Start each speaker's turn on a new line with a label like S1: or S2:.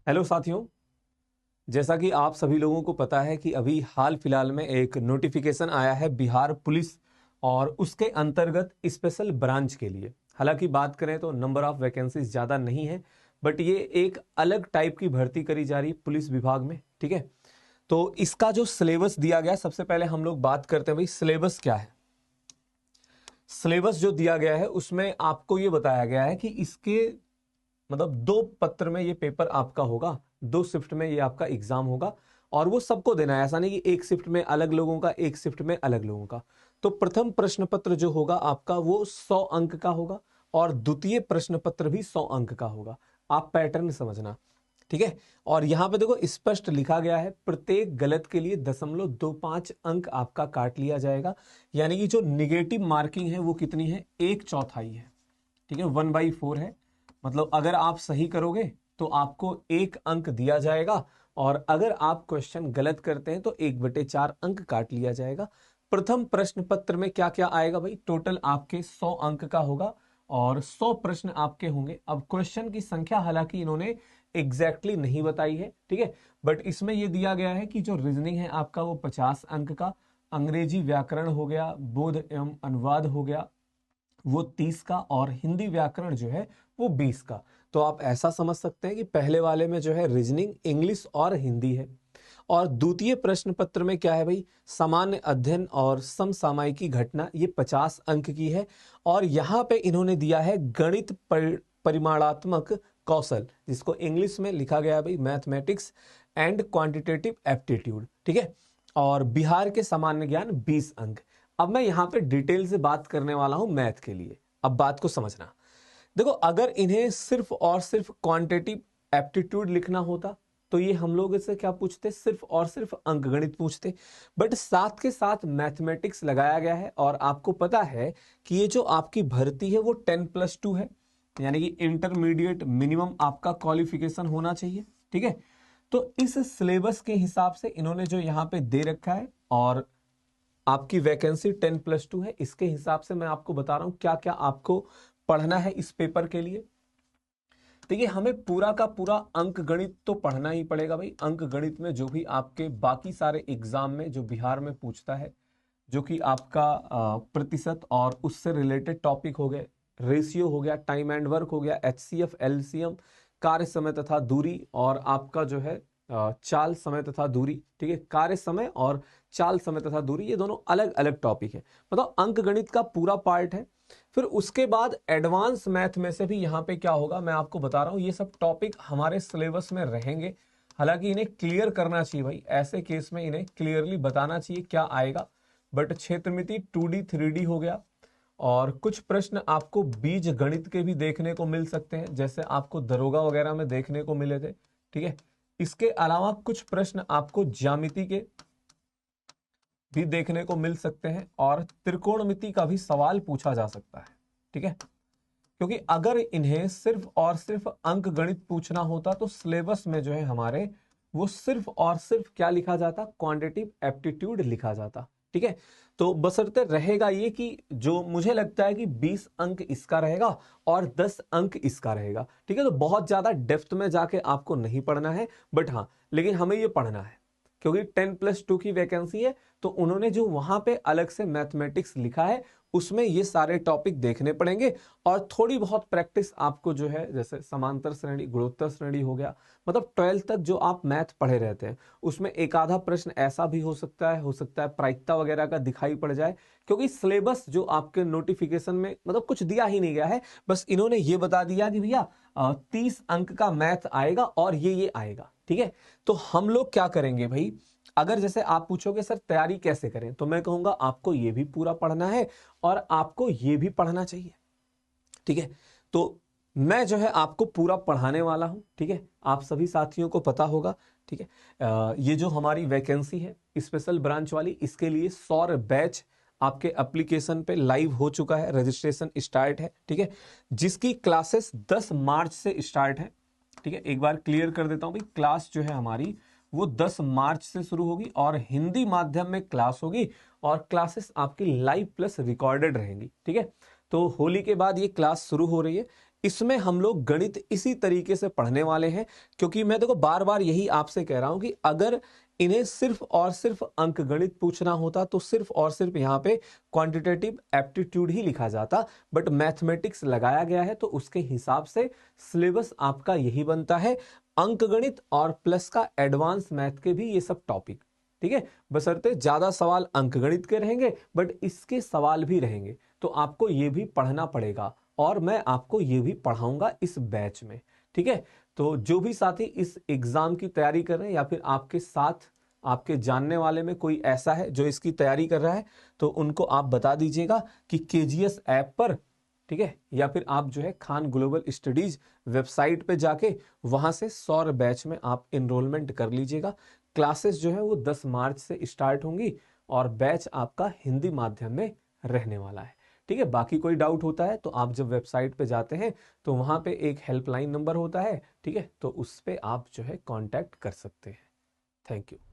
S1: Hello साथियों, जैसा कि आप सभी लोगों को पता है कि अभी हाल फिलहाल में एक नोटिफिकेशन आया है बिहार पुलिस और उसके अंतर्गत स्पेशल ब्रांच के लिए। हालांकि बात करें तो नंबर ऑफ वैकेंसीज ज़्यादा नहीं है, बट ये एक अलग टाइप की भर्ती करी जा रही है पुलिस विभाग में। ठीक है, तो इसका जो सिलेबस दिया गया, सबसे पहले हम लोग बात करते हैं भाई सिलेबस क्या है। सिलेबस जो दिया गया है उसमें आपको ये बताया गया है कि इसके मतलब 2 पत्र में ये पेपर आपका होगा, 2 शिफ्ट में ये आपका एग्जाम होगा और वो सबको देना है। ऐसा नहीं कि एक शिफ्ट में अलग लोगों का, एक शिफ्ट में अलग लोगों का। तो प्रथम प्रश्न पत्र जो होगा आपका वो 100 अंक का होगा और द्वितीय प्रश्न पत्र भी 100 अंक का होगा। आप पैटर्न समझना, ठीक है। और यहां पे देखो स्पष्ट लिखा गया है, प्रत्येक गलत के लिए 0.25 अंक आपका काट लिया जाएगा। यानी कि जो निगेटिव मार्किंग है वो कितनी है, 1/4 है। ठीक है, 1/4 है। मतलब अगर आप सही करोगे तो आपको 1 अंक दिया जाएगा और अगर आप क्वेश्चन गलत करते हैं तो 1/4 अंक काट लिया जाएगा। प्रथम प्रश्न पत्र में क्या क्या आएगा भाई, टोटल आपके 100 अंक का होगा और 100 प्रश्न आपके होंगे। अब क्वेश्चन की संख्या हालांकि इन्होंने एग्जैक्टली नहीं बताई है, ठीक है, बट इसमें यह दिया गया है कि जो रीजनिंग है आपका वो 50 अंक का, अंग्रेजी व्याकरण हो गया, बोध एवं अनुवाद हो गया वो 30 का और हिंदी व्याकरण जो है वो 20 का। तो आप ऐसा समझ सकते हैं कि पहले वाले में जो है रीजनिंग, इंग्लिश और हिंदी है। और द्वितीय प्रश्न पत्र में क्या है भाई, सामान्य अध्ययन और समसामयिकी घटना, ये 50 अंक की है। और यहां पे इन्होंने दिया है गणित परिमाणात्मक कौशल, जिसको इंग्लिश में लिखा गया है भाई मैथमेटिक्स एंड क्वांटिटेटिव एप्टीट्यूड, ठीक है। और बिहार के सामान्य ज्ञान 20 अंक। अब मैं यहां पे डिटेल से बात करने वाला हूं मैथ के लिए। अब बात को समझना, देखो अगर इन्हें सिर्फ और सिर्फ क्वांटिटेटिव एप्टीट्यूड लिखना होता तो ये हम लोग इससे क्या पूछते, सिर्फ और सिर्फ अंकगणित पूछते। बट साथ के साथ मैथमेटिक्स लगाया गया है और आपको पता है कि ये जो आपकी भर्ती है वो 10+2 है, यानी कि इंटरमीडिएट मिनिमम आपका क्वालिफिकेशन होना चाहिए, ठीक है। तो इस सिलेबस के हिसाब से इन्होंने जो यहाँ पे दे रखा है और आपकी वैकेंसी 10+2 है, इसके हिसाब से मैं आपको बता रहा हूं क्या क्या आपको पढ़ना है इस पेपर के लिए। देखिए हमें पूरा का पूरा अंक गणित तो पढ़ना ही पड़ेगा भाई। अंक गणित में जो भी आपके बाकी सारे एग्जाम में जो बिहार में पूछता है, जो कि आपका प्रतिशत और उससे रिलेटेड टॉपिक हो गए, रेशियो हो गया, टाइम एंड वर्क हो गया, HCF, LCM, कार्य समय तथा दूरी, और आपका जो है चाल समय तथा दूरी, ठीक है। कार्य समय और चाल समय तथा दूरी ये दोनों अलग अलग टॉपिक है, मतलब अंक गणित का पूरा पार्ट है। फिर उसके बाद एडवांस मैथ में से भी यहाँ पे क्या होगा मैं आपको बता रहा हूँ, ये सब टॉपिक हमारे सिलेबस में रहेंगे। हालांकि इन्हें क्लियर करना चाहिए भाई, ऐसे केस में इन्हें क्लियरली बताना चाहिए क्या आएगा। बट क्षेत्रमिति 2D 3D हो गया और कुछ प्रश्न आपको बीज गणित के भी देखने को मिल सकते हैं, जैसे आपको दरोगा वगैरह में देखने को मिले थे, ठीक है। इसके अलावा कुछ प्रश्न आपको ज्यामिति के भी देखने को मिल सकते हैं और त्रिकोणमिति का भी सवाल पूछा जा सकता है, ठीक है। क्योंकि अगर इन्हें सिर्फ और सिर्फ अंक गणित पूछना होता तो सिलेबस में जो है हमारे वो सिर्फ और सिर्फ क्या लिखा जाता, क्वांटिटेटिव एप्टीट्यूड लिखा जाता, ठीक है। तो बशर्ते रहेगा ये कि जो मुझे लगता है कि 20 अंक इसका रहेगा और 10 अंक इसका रहेगा, ठीक है। तो बहुत ज्यादा डेप्थ में जाके आपको नहीं पढ़ना है, बट हाँ लेकिन हमें ये पढ़ना है क्योंकि 10+2 की वैकेंसी है। तो उन्होंने जो वहां पे अलग से मैथमेटिक्स लिखा है उसमें ये सारे टॉपिक देखने पड़ेंगे और थोड़ी बहुत प्रैक्टिस आपको जो है, जैसे समांतर श्रेणी, गुणोत्तर श्रेणी हो गया, मतलब 12th तक जो आप मैथ पढ़े रहते हैं उसमें एक आधा प्रश्न ऐसा भी हो सकता है प्रायिकता वगैरह का दिखाई पड़ जाए। क्योंकि सिलेबस जो आपके नोटिफिकेशन में मतलब कुछ दिया ही नहीं गया है, बस इन्होंने ये बता दिया कि भैया 30 अंक का मैथ आएगा और ये आएगा, ठीक है। तो हम लोग क्या करेंगे भाई, अगर जैसे आप पूछोगे सर तैयारी कैसे करें, तो मैं कहूंगा आपको ये भी पूरा पढ़ना है और आपको ये भी पढ़ना चाहिए, ठीक है। तो मैं जो है आपको पूरा पढ़ाने वाला हूं, ठीक है। आप सभी साथियों को पता होगा, ठीक है। ये जो हमारी वैकेंसी है स्पेशल ब्रांच वाली, इसके लिए 100 बैच आपके एप्लीकेशन पे लाइव हो चुका है, रजिस्ट्रेशन स्टार्ट है, ठीक है। जिसकी क्लासेस 10 मार्च से स्टार्ट है, ठीक है। एक बार क्लियर कर देता हूं भाई, क्लास जो है हमारी वो 10 मार्च से शुरू होगी और हिंदी माध्यम में क्लास होगी और क्लासेस आपकी लाइव प्लस रिकॉर्डेड रहेंगी, ठीक है। तो होली के बाद ये क्लास शुरू हो रही है। इसमें हम लोग गणित इसी तरीके से पढ़ने वाले हैं, क्योंकि मैं देखो बार बार यही आपसे कह रहा हूं कि अगर इन्हें सिर्फ और सिर्फ अंकगणित पूछना होता तो सिर्फ और सिर्फ यहाँ पे क्वांटिटेटिव एप्टीट्यूड ही लिखा जाता, बट मैथमेटिक्स लगाया गया है तो उसके हिसाब से सिलेबस आपका यही बनता है, अंकगणित और प्लस का एडवांस मैथ के भी ये सब टॉपिक, ठीक है। बशर्ते ज्यादा सवाल अंकगणित के रहेंगे बट इसके सवाल भी रहेंगे, तो आपको ये भी पढ़ना पड़ेगा और मैं आपको ये भी पढ़ाऊंगा इस बैच में, ठीक है। तो जो भी साथी इस एग्जाम की तैयारी कर रहे हैं या फिर आपके साथ आपके जानने वाले में कोई ऐसा है जो इसकी तैयारी कर रहा है, तो उनको आप बता दीजिएगा कि केजीएस ऐप पर, ठीक है, या फिर आप जो है खान ग्लोबल स्टडीज वेबसाइट पे जाके वहां से सौर बैच में आप इनरोलमेंट कर लीजिएगा। क्लासेस जो है वो 10 मार्च से स्टार्ट होंगी और बैच आपका हिंदी माध्यम में रहने वाला है, ठीक है। बाकी कोई डाउट होता है तो आप जब वेबसाइट पे जाते हैं तो वहां पे एक हेल्पलाइन नंबर होता है, ठीक है, तो उस पे आप जो है कांटेक्ट कर सकते हैं। Thank you.